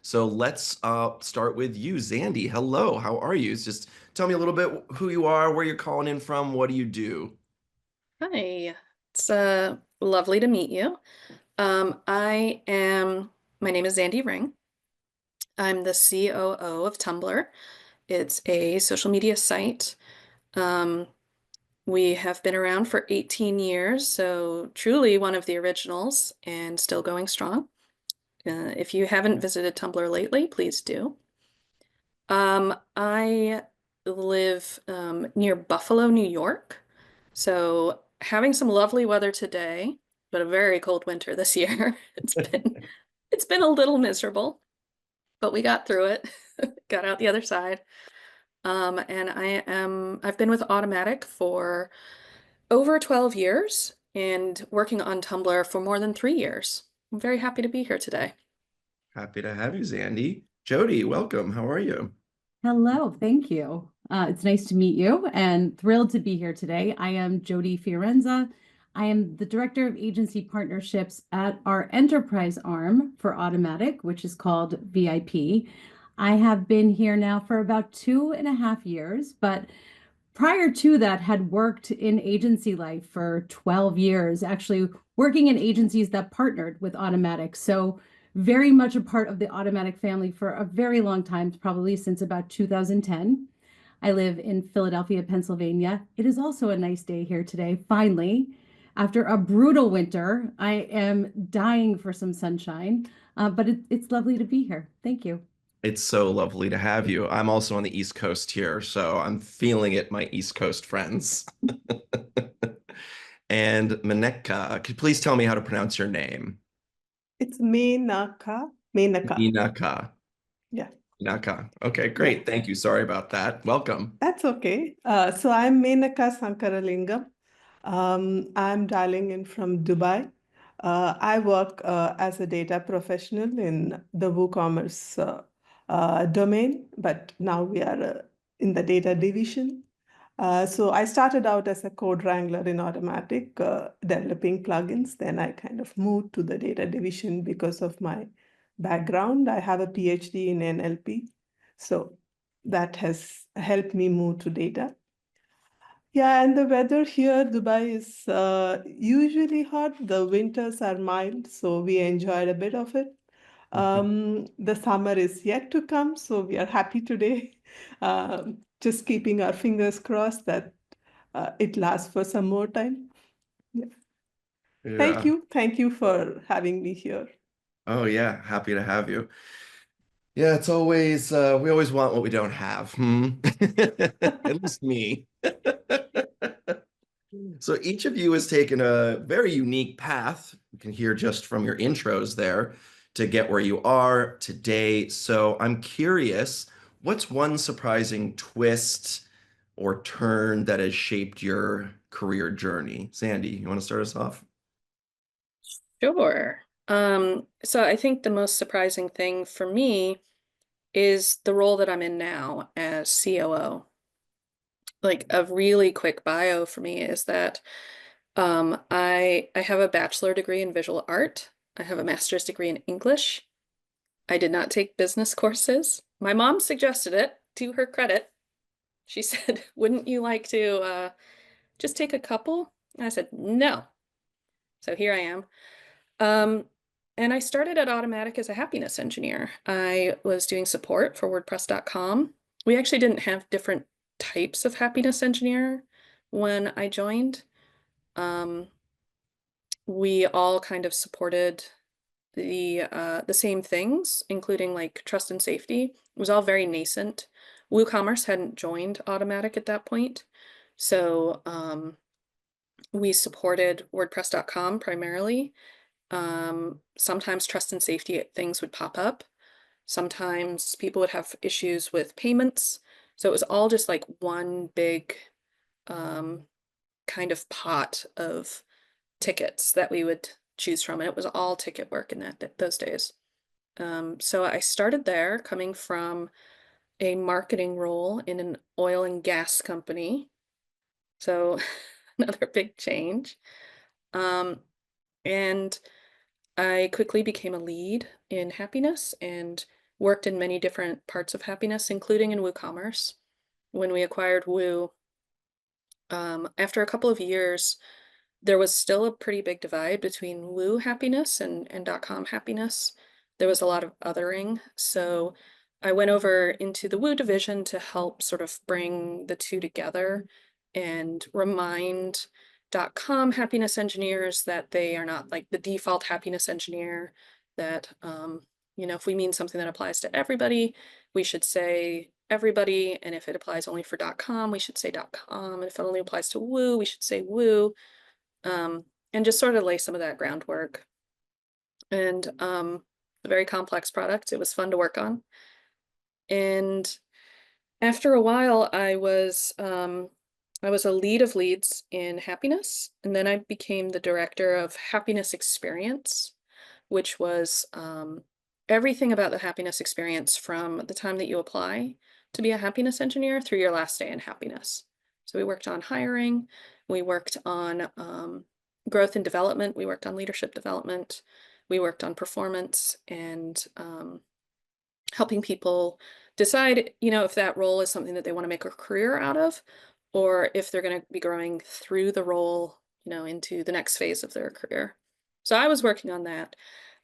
So let's start with you, Zandy. Hello, how are you? Just tell me a little bit who you are, where you're calling in from, what do you do? Hi, it's lovely to meet you. I am, my name is Zandy Ring. I'm the COO of Tumblr. It's a social media site. Um, we have been around for 18 years, so truly one of the originals and still going strong. If you haven't visited Tumblr lately, please do. I live near Buffalo, New York. So having some lovely weather today, but a very cold winter this year. It's been a little miserable, but we got through it. Got out the other side. And I've been with Automattic for over 12 years and working on Tumblr for more than 3 years. I'm very happy to be here today. Happy to have you, Zandy. Jody, welcome. How are you? Hello, thank you. It's nice to meet you and thrilled to be here today. I am Jodie Fiorenza. I am the Director of Agency Partnerships at our enterprise arm for Automatic, which is called VIP. I have been here now for about 2.5 years, but prior to that had worked in agency life for 12 years, actually working in agencies that partnered with Automatic. So very much a part of the Automatic family for a very long time, probably since about 2010. I live in Philadelphia, Pennsylvania. It is also a nice day here today, finally. After a brutal winter, I am dying for some sunshine, but it's lovely to be here. Thank you. It's so lovely to have you. I'm also on the East Coast here, so I'm feeling it, my East Coast friends. And Menaka, could you please tell me how to pronounce your name? It's Menaka. Menaka. Menaka. Yeah, Menaka. Okay, yeah, great. Thank you. Sorry about that. Welcome. that's okay. So I'm Menaka Sankaralingam. I'm dialing in from Dubai. I work as a data professional in the WooCommerce domain, but now we are in the data division. So I started out as a code wrangler in Automattic, developing plugins. Then I kind of moved to the data division because of my background. I have a PhD in NLP, so that has helped me move to data. Yeah, and the weather here, Dubai is usually hot. The winters are mild, so we enjoyed a bit of it. The summer is yet to come, so we are happy today. Just keeping our fingers crossed that it lasts for some more time. Yeah. Thank Yeah. you. Thank you for having me here. Oh yeah, happy to have you. Yeah, it's always we always want what we don't have. Hmm? At least me. So each of you has taken a very unique path. You can hear just from your intros there to get where you are today. So I'm curious, what's one surprising twist or turn that has shaped your career journey? Sandy, you want to start us off? Sure. So I think the most surprising thing for me is the role that I'm in now as COO. Like a really quick bio for me is that I have a bachelor degree in visual art. I have a master's degree in English. I did not take business courses. My mom suggested it, to her credit. She said, "Wouldn't you like to just take a couple?" And I said, "No." So here I am. Um, and I started at Automattic as a happiness engineer. I was doing support for WordPress.com. We actually didn't have different types of happiness engineer when I joined. Um, we all kind of supported the same things, including like trust and safety. It was all very nascent. WooCommerce hadn't joined Automattic at that point. So we supported WordPress.com primarily. Sometimes trust and safety things would pop up. Sometimes people would have issues with payments. So it was all just like one big um, kind of pot of tickets that we would choose from. And it was all ticket work in those days. So I started there coming from a marketing role in an oil and gas company. So another big change. Um, and I quickly became a lead in happiness, and worked in many different parts of happiness, including in WooCommerce. When we acquired Woo, after a couple of years, there was still a pretty big divide between Woo happiness and .com happiness. There was a lot of othering. So I went over into the Woo division to help sort of bring the two together and remind .com happiness engineers that they are not like the default happiness engineer, that if we mean something that applies to everybody, we should say everybody. And if it applies only for .com, we should say .com. And if it only applies to Woo, we should say Woo. And just sort of lay some of that groundwork. And a very complex product. It was fun to work on. And after a while, I was a lead of leads in happiness, and then I became the director of happiness experience, which was everything about the happiness experience from the time that you apply to be a happiness engineer through your last day in happiness. So we worked on hiring, we worked on growth and development, we worked on leadership development, we worked on performance, and helping people decide, if that role is something that they want to make a career out of, or if they're going to be growing through the role, into the next phase of their career. So I was working on that.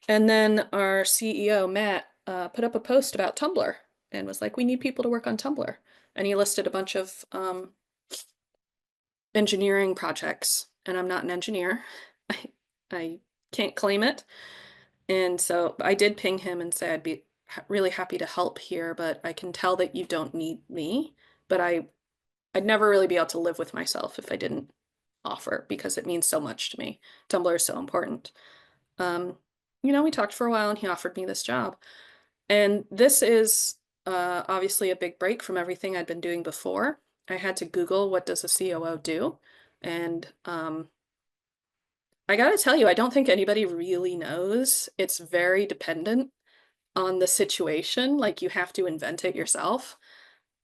And then our CEO, Matt, put up a post about Tumblr and was like, we need people to work on Tumblr. And he listed a bunch of engineering projects. And I'm not an engineer. I can't claim it. And so I did ping him and say I'd be really happy to help here, but I can tell that you don't need me. But I'd never really be able to live with myself if I didn't offer, because it means so much to me. Tumblr is so important. We talked for a while and he offered me this job. And this is obviously a big break from everything I'd been doing before. I had to Google, what does a COO do? And I gotta tell you, I don't think anybody really knows. It's very dependent on the situation. Like, you have to invent it yourself.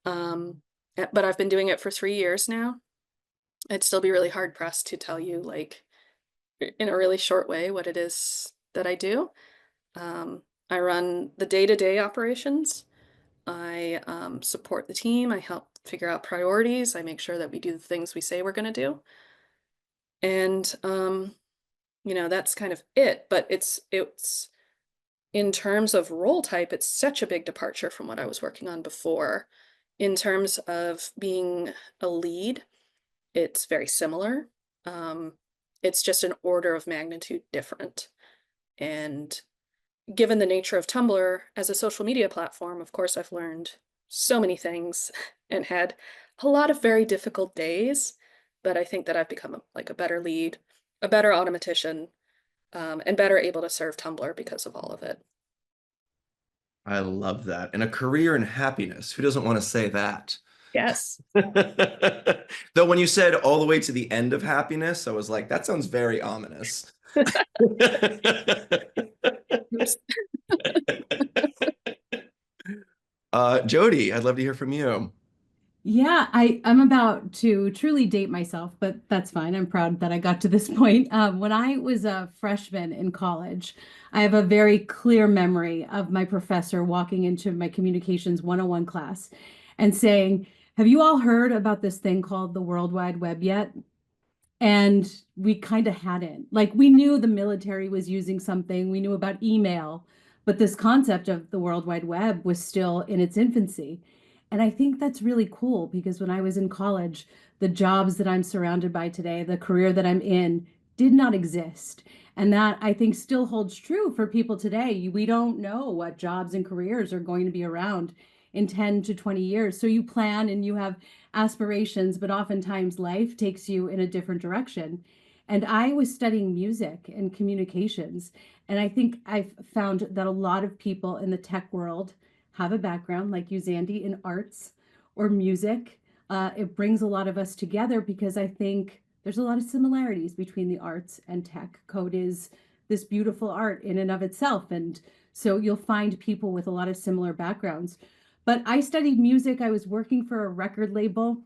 But I've been doing it for 3 years now. I'd still be really hard pressed to tell you, like, in a really short way, what it is that I do. I run the day-to-day operations. I support the team. I help figure out priorities. I make sure that we do the things we say we're going to do. And that's kind of it. But it's in terms of role type, it's such a big departure from what I was working on before. In terms of being a lead, it's very similar. It's just an order of magnitude different. And given the nature of Tumblr as a social media platform, of course, I've learned so many things and had a lot of very difficult days. But I think that I've become a better lead, a better automatician, and better able to serve Tumblr because of all of it. I love that. And a career in happiness. Who doesn't want to say that? Yes. Though when you said all the way to the end of happiness, I was like, that sounds very ominous. Jodie, I'd love to hear from you. Yeah, I'm about to truly date myself, but that's fine. I'm proud that I got to this point. When I was a freshman in college, I have a very clear memory of my professor walking into my communications 101 class and saying, "Have you all heard about this thing called the World Wide Web yet?" And we kind of hadn't. Like, we knew the military was using something, we knew about email, but this concept of the World Wide Web was still in its infancy. And I think that's really cool because when I was in college, the jobs that I'm surrounded by today, the career that I'm in, did not exist. And that, I think, still holds true for people today. We don't know what jobs and careers are going to be around in 10 to 20 years. So you plan and you have aspirations, but oftentimes life takes you in a different direction. And I was studying music and communications. And I think I've found that a lot of people in the tech world have a background like you, Zandy, in arts or music. It brings a lot of us together because I think there's a lot of similarities between the arts and tech. Code is this beautiful art in and of itself. And so you'll find people with a lot of similar backgrounds. But I studied music. I was working for a record label.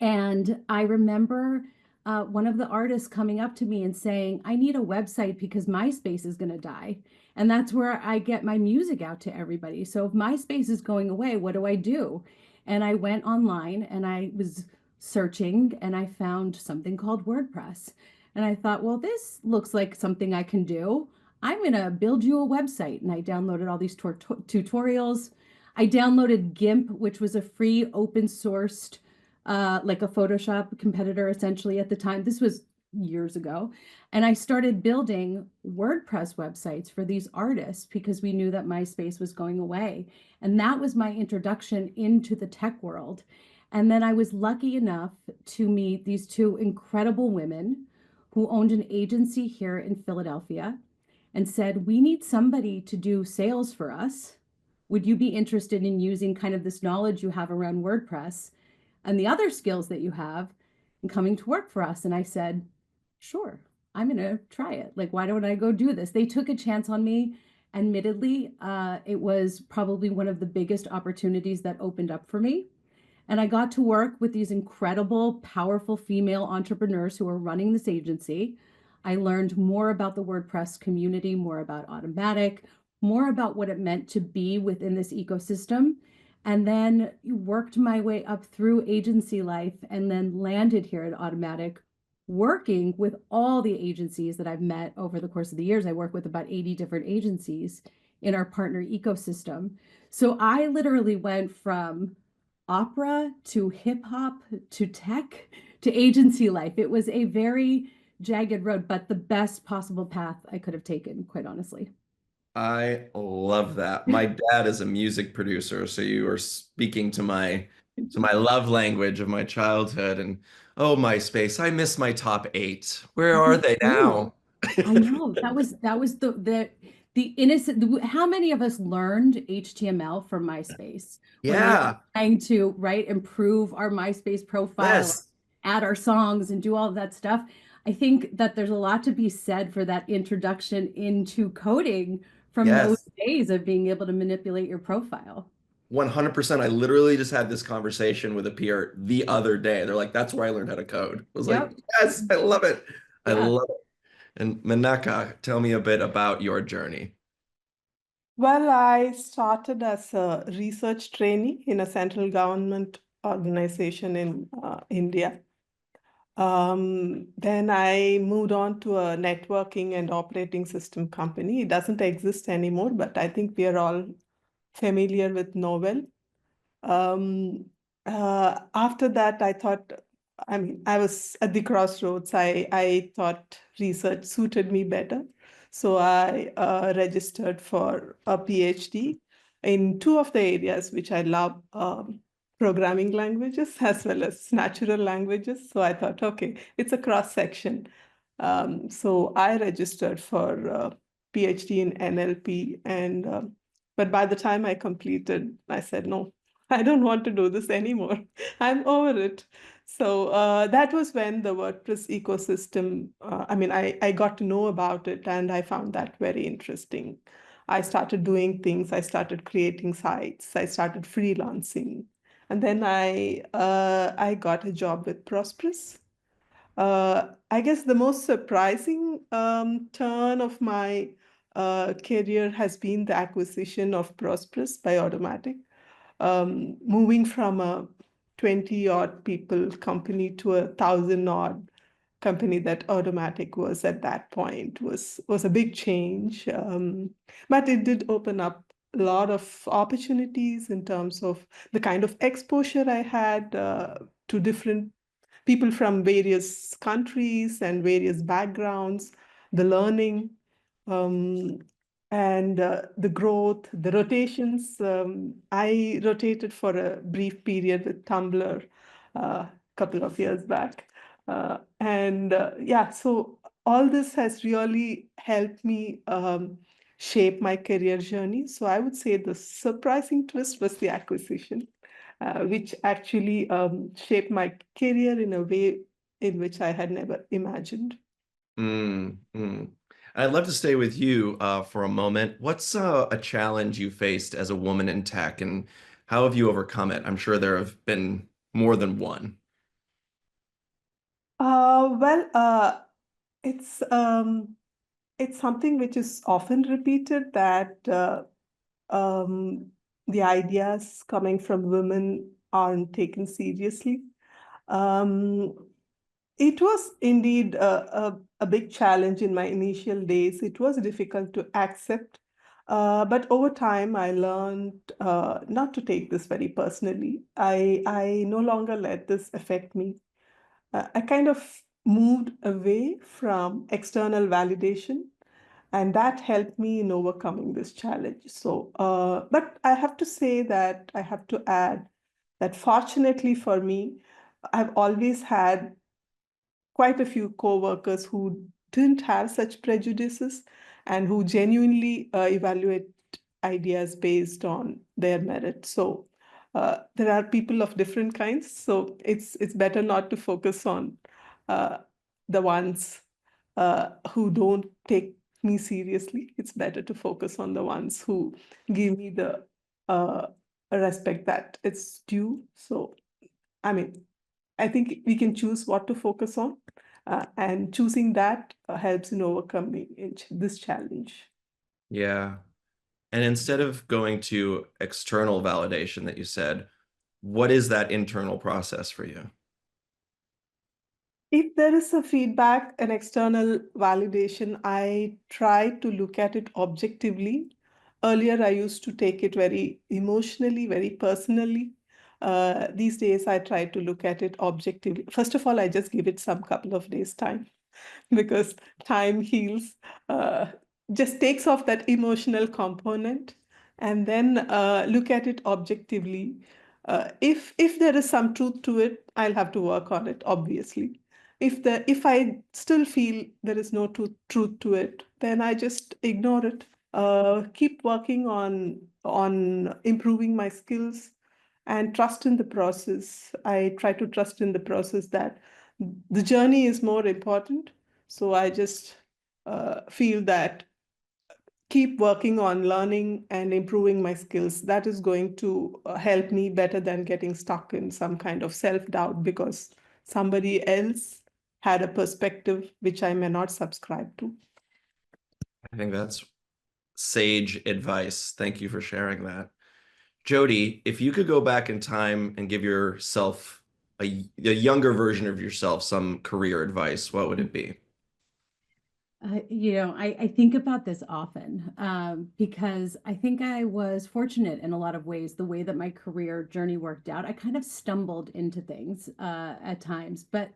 And I remember one of the artists coming up to me and saying, I need a website because MySpace is going to die. And that's where I get my music out to everybody. So if MySpace is going away, what do I do? And I went online and I was searching and I found something called WordPress. And I thought, well, this looks like something I can do. I'm going to build you a website. And I downloaded all these tutorials. I downloaded GIMP, which was a free open sourced like a Photoshop competitor essentially at the time. This was years ago. And I started building WordPress websites for these artists because we knew that MySpace was going away. And that was my introduction into the tech world. And then I was lucky enough to meet these two incredible women who owned an agency here in Philadelphia and said, we need somebody to do sales for us. Would you be interested in using kind of this knowledge you have around WordPress and the other skills that you have and coming to work for us? And I said, sure, I'm going to try it. Like, why don't I go do this? They took a chance on me. Admittedly, it was probably one of the biggest opportunities that opened up for me. And I got to work with these incredible, powerful female entrepreneurs who are running this agency. I learned more about the WordPress community, more about Automattic, more about what it meant to be within this ecosystem, and then worked my way up through agency life and then landed here at Automattic, working with all the agencies that I've met over the course of the years. I work with about 80 different agencies in our partner ecosystem. So I literally went from opera to hip hop to tech to agency life. It was a very jagged road, but the best possible path I could have taken, quite honestly. I love that. My dad is a music producer, so you are speaking to my love language of my childhood. And oh, MySpace, I miss my top eight. Where I are do they too. now? I know that was the innocent. How many of us learned HTML from MySpace when we were Yeah. trying to, right, improve our MySpace profile, Yes. add our songs, and do all of that stuff? I think that there's a lot to be said for that introduction into coding from those Yes. days of being able to manipulate your profile. 100%. I literally just had this conversation with a peer the other day. They're like, that's where I learned how to code. I was like, Yep. yes, I love it. I Yeah. love it. And Menaka, tell me a bit about your journey. Well, I started as a research trainee in a central government organization in India. Then I moved on to a networking and operating system company. It doesn't exist anymore, but I think we are all familiar with Novell. Um, After that, I thought, I mean, I was at the crossroads. I thought research suited me better. So I registered for a PhD in two of the areas which I love, programming languages as well as natural languages. So I thought, okay, it's a cross section. So I registered for PhD in NLP, and but by the time I completed, I said, no, I don't want to do this anymore. I'm over it. So that was when the WordPress ecosystem, I mean, I got to know about it and I found that very interesting. I started doing things, I started creating sites, I started freelancing. And then I got a job with Prosperous. I guess the most surprising turn of my career has been the acquisition of Prosperous by Automattic. Moving from a 20 odd people company to a 1,000 odd company that Automattic was at that point was a big change. But it did open up a lot of opportunities in terms of the kind of exposure I had to different people from various countries and various backgrounds, the learning, um, and the growth, the rotations. I rotated for a brief period with Tumblr a couple of years back. Yeah, so all this has really helped me shape my career journey. So I would say the surprising twist was the acquisition, which actually shaped my career in a way in which I had never imagined. Mm, mm. I'd love to stay with you for a moment. What's a challenge you faced as a woman in tech, and how have you overcome it? I'm sure there have been more than one. Well, it's it's something which is often repeated that um, the ideas coming from women aren't taken seriously. Um, it was indeed a big challenge in my initial days. It was difficult to accept, but over time I learned not to take this very personally. I no longer let this affect me. I kind of moved away from external validation, and that helped me in overcoming this challenge. So, but I have to say that I have to add that fortunately for me, I've always had quite a few co-workers who didn't have such prejudices and who genuinely evaluate ideas based on their merit. So there are people of different kinds. So it's better not to focus on uh, the ones who don't take me seriously. It's better to focus on the ones who give me the uh, respect that it's due. So I mean, I think we can choose what to focus on, and choosing that helps in overcoming this challenge. Yeah. And instead of going to external validation that you said, what is that internal process for you? If there is a feedback, an external validation, I try to look at it objectively. Earlier, I used to take it very emotionally, very personally. These days, I try to look at it objectively. First of all, I just give it some couple of days' time because time heals, uh, just takes off that emotional component, and then look at it objectively. If there is some truth to it, I'll have to work on it, obviously. If I still feel there is no truth to it, then I just ignore it. Keep working on improving my skills and trust in the process. I try to trust in the process that the journey is more important. So I just feel that keep working on learning and improving my skills. That is going to help me better than getting stuck in some kind of self-doubt because somebody else had a perspective which I may not subscribe to. I think that's sage advice. Thank you for sharing that. Jodie, if you could go back in time and give yourself a younger version of yourself some career advice, what would it be? I think about this often because I think I was fortunate in a lot of ways, the way that my career journey worked out. I kind of stumbled into things at times, but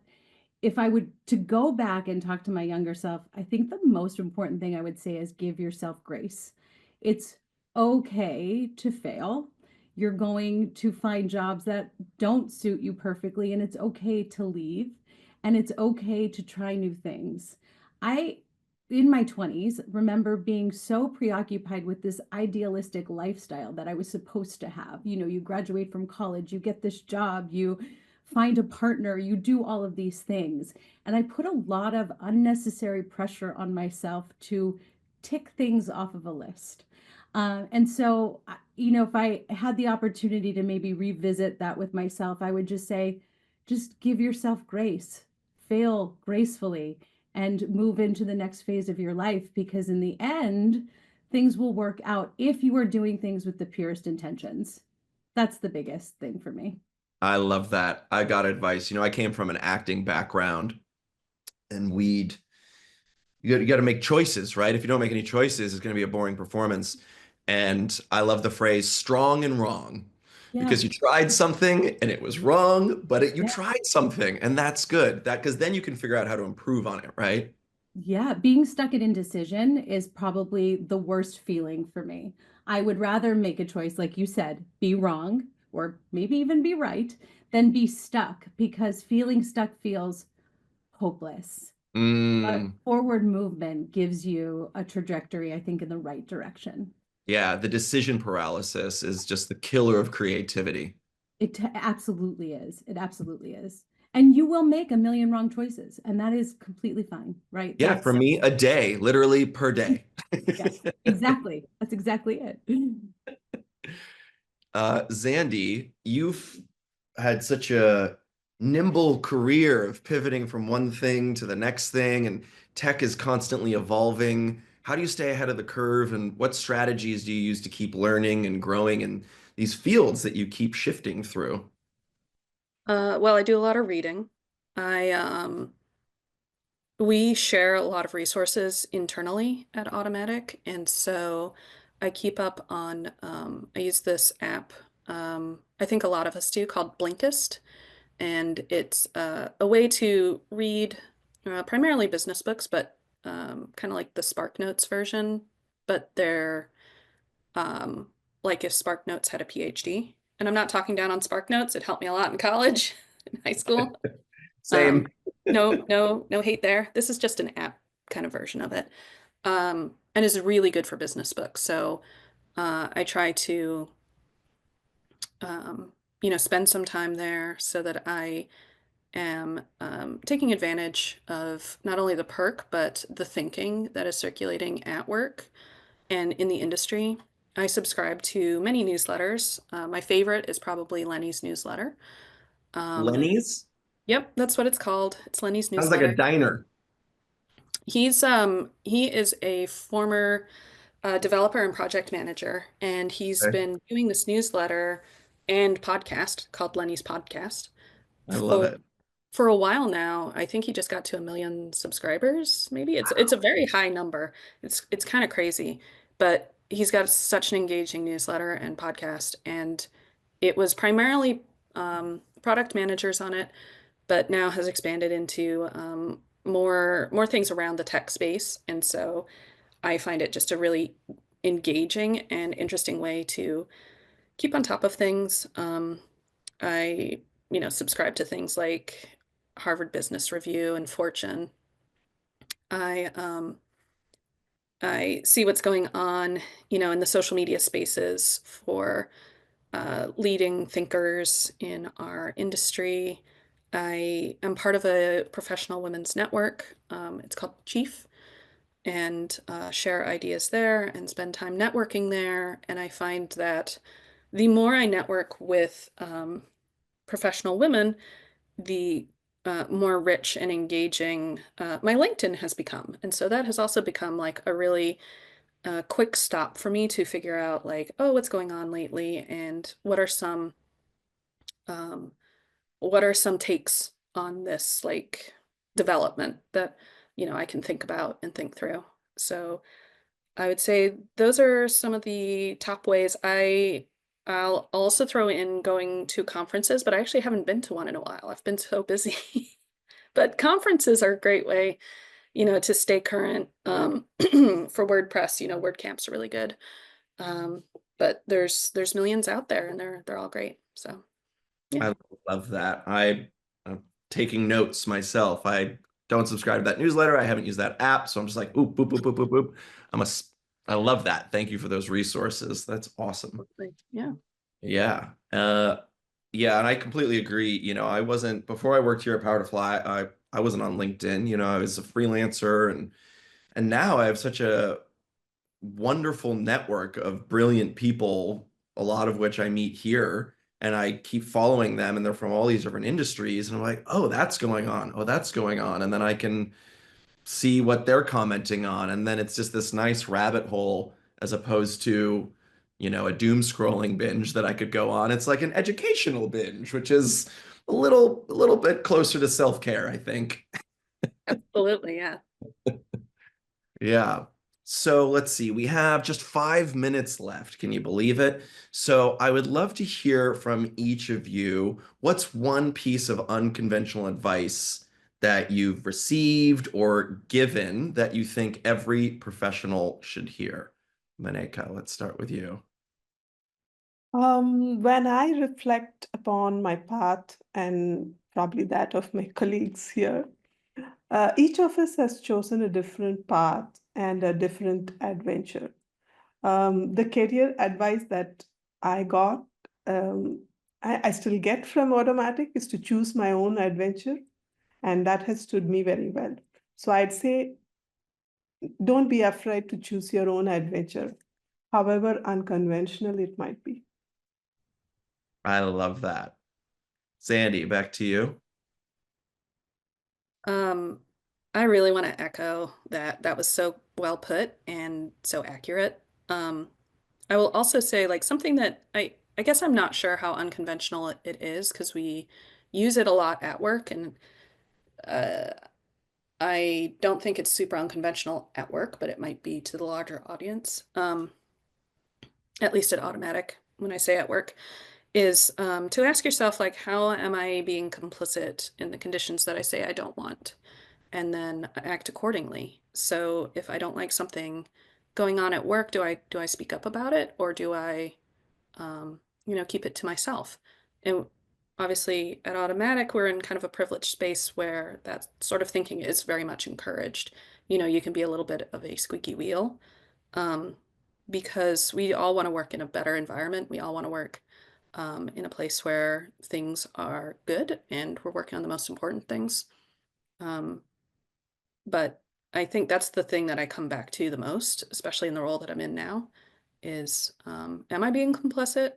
if I would to go back and talk to my younger self, I think the most important thing I would say is give yourself grace. It's okay to fail. You're going to find jobs that don't suit you perfectly, and it's okay to leave, and it's okay to try new things. I, in my 20s, remember being so preoccupied with this idealistic lifestyle that I was supposed to have. You know, you graduate from college, you get this job, you find a partner, you do all of these things. And I put a lot of unnecessary pressure on myself to tick things off of a list. And so, if I had the opportunity to maybe revisit that with myself, I would just say, just give yourself grace, fail gracefully, and move into the next phase of your life because in the end, things will work out if you are doing things with the purest intentions. That's the biggest thing for me. I love that. I got advice. I came from an acting background and you got to make choices, right? If you don't make any choices, it's going to be a boring performance. And I love the phrase strong and wrong Yeah. because you tried something and it was wrong, but you Yeah. tried something and that's good. That because then you can figure out how to improve on it, right? Yeah, being stuck in indecision is probably the worst feeling for me. I would rather make a choice, like you said, be wrong or maybe even be right, than be stuck because feeling stuck feels hopeless. But Mm, forward movement gives you a trajectory, I think, in the right direction. yeah, the decision paralysis is just the killer of creativity. Absolutely is. It absolutely is. And you will make a million wrong choices, and that is completely fine, right? Yeah, for That's, me, a day, literally per day. yes, exactly. That's exactly it. Zandy, you've had such a nimble career of pivoting from one thing to the next thing, and tech is constantly evolving. How do you stay ahead of the curve, and what strategies do you use to keep learning and growing in these fields that you keep shifting through? Well, I do a lot of reading. I We share a lot of resources internally at Automattic, and so I keep up on I use this app. I think a lot of us do, called Blinkist, and it's a way to read primarily business books, but kind of like the SparkNotes version, but they're um, like if SparkNotes had a PhD. And I'm not talking down on SparkNotes. It helped me a lot in college, in high school. Same. Um, no hate there. This is just an app kind of version of it. And is really good for business books. So I try to spend some time there so that I am taking advantage of not only the perk, but the thinking that is circulating at work and in the industry. I subscribe to many newsletters. My favorite is probably Lenny's newsletter. Um, Lenny's? yep, that's what it's called. It's Lenny's Sounds like a newsletter. diner. He is a former developer and project manager, and he's Okay. been doing this newsletter and podcast called Lenny's Podcast I love for it. a while now. I think he just got to 1 million subscribers, maybe. It's a very high number. It's kind of crazy, but he's got such an engaging newsletter and podcast, and it was primarily product managers on it, but now has expanded into more things around the tech space. And so I find it just a really engaging and interesting way to keep on top of things. I, subscribe to things like Harvard Business Review and Fortune. I I see what's going on, in the social media spaces for leading thinkers in our industry. I am part of a professional women's network. It's called Chief, and share ideas there and spend time networking there. And I find that the more I network with professional women, the more rich and engaging my LinkedIn has become. And so that has also become like a really quick stop for me to figure out, like, oh, what's going on lately, and um, what are some takes on this, like, development that I can think about and think through. So I would say those are some of the top ways. I'll also throw in going to conferences, but I actually haven't been to one in a while. I've been so busy. But conferences are a great way, to stay current. For WordPress, WordCamp's really good. Um, but there's millions out there, and they're all great. So yeah. I love that. I'm taking notes myself. I don't subscribe to that newsletter. I haven't used that app, so I'm just like, oop, boop, boop, boop, boop, boop. I love that. Thank you for those resources. That's awesome. Yeah. Yeah. Yeah, and I completely agree. I wasn't before I worked here at Power to Fly, I wasn't on LinkedIn. I was a freelancer, and now I have such a wonderful network of brilliant people, a lot of which I meet here, and I keep following them, and they're from all these different industries, and I'm like, oh, that's going on. Oh, that's going on. And then I can see what they're commenting on, and then it's just this nice rabbit hole as opposed to, a doom scrolling binge that I could go on. It's like an educational binge, which is a little bit closer to self-care, I think. Absolutely. Yeah. Yeah. So let's see. We have just 5 minutes left. Can you believe it? So I would love to hear from each of you. What's one piece of unconventional advice that you've received or given that you think every professional should hear? Menaka, let's start with you. When I reflect upon my path and probably that of my colleagues here, each of us has chosen a different path and a different adventure. The career advice that I got, um, I still get from Automatic is to choose my own adventure, and that has stood me very well. So I'd say don't be afraid to choose your own adventure, however unconventional it might be. I love that. Sandy, back to you. Um, I really want to echo that. That was so well put and so accurate. Um, I will also say like something that I guess I'm not sure how unconventional it is because we use it a lot at work, and uh, I don't think it's super unconventional at work, but it might be to the larger audience. At least at Automatic, when I say at work, is to ask yourself like, how am I being complicit in the conditions that I say I don't want? And then act accordingly. So if I don't like something going on at work, do I speak up about it, or do I keep it to myself? And obviously at Automatic, we're in kind of a privileged space where that sort of thinking is very much encouraged. You can be a little bit of a squeaky wheel, um, because we all want to work in a better environment. We all want to work in a place where things are good and we're working on the most important things. Um, but I think that's the thing that I come back to the most, especially in the role that I'm in now, is am I being complicit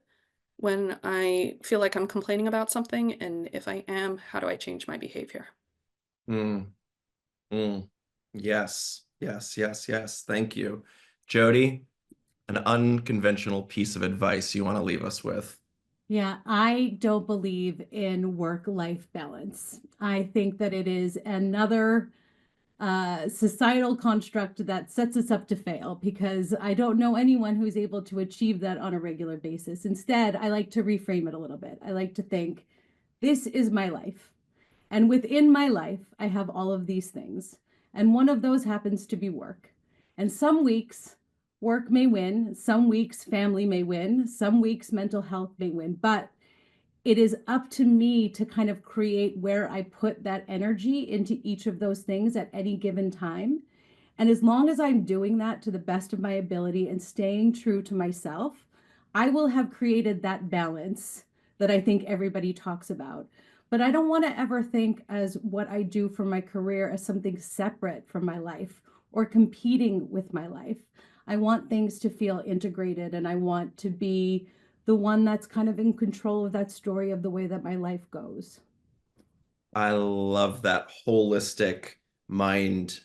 when I feel like I'm complaining about something? And if I am, how do I change my behavior? Mm, mm. Yes, yes, yes, yes. Thank you. Jodie, an unconventional piece of advice you want to leave us with? Yeah, I don't believe in work-life balance. I think that it is another societal construct that sets us up to fail because I don't know anyone who's able to achieve that on a regular basis. Instead, I like to reframe it a little bit. I like to think, this is my life. And within my life, I have all of these things. And one of those happens to be work. And some weeks, work may win. Some weeks, family may win. Some weeks, mental health may win. But it is up to me to kind of create where I put that energy into each of those things at any given time. And as long as I'm doing that to the best of my ability and staying true to myself, I will have created that balance that I think everybody talks about. But I don't want to ever think as what I do for my career as something separate from my life or competing with my life. I want things to feel integrated, and I want to be the one that's kind of in control of that story of the way that my life goes. I love that holistic mind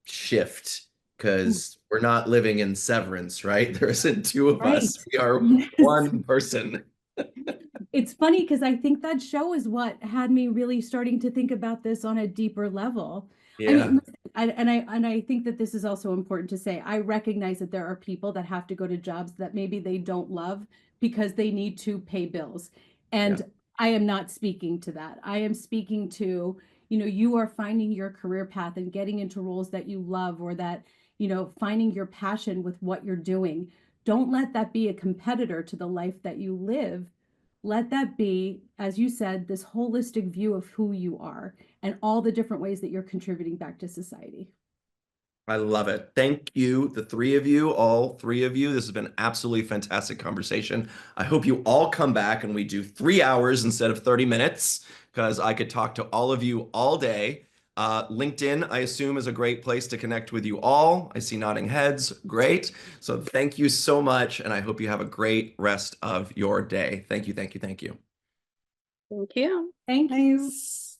shift because we're not living in Severance, right? There isn't two of Right. us. We are Yes. one person. It's funny because I think that show is what had me really starting to think about this on a deeper level. I mean, Yeah, listen, and I think that this is also important to say. I recognize that there are people that have to go to jobs that maybe they don't love because they need to pay bills. yeah. And I am not speaking to that. I am speaking to, you are finding your career path and getting into roles that you love, or that, finding your passion with what you're doing. Don't let that be a competitor to the life that you live. Let that be, as you said, this holistic view of who you are and all the different ways that you're contributing back to society. I love it. Thank you, the three of you, all three of you. This has been absolutely fantastic conversation. I hope you all come back and we do 3 hours instead of 30 minutes because I could talk to all of you all day. LinkedIn, I assume, is a great place to connect with you all. I see nodding heads. Great. So thank you so much, and I hope you have a great rest of your day. Thank you, thank you, thank you. Thank you. Thank you. Nice.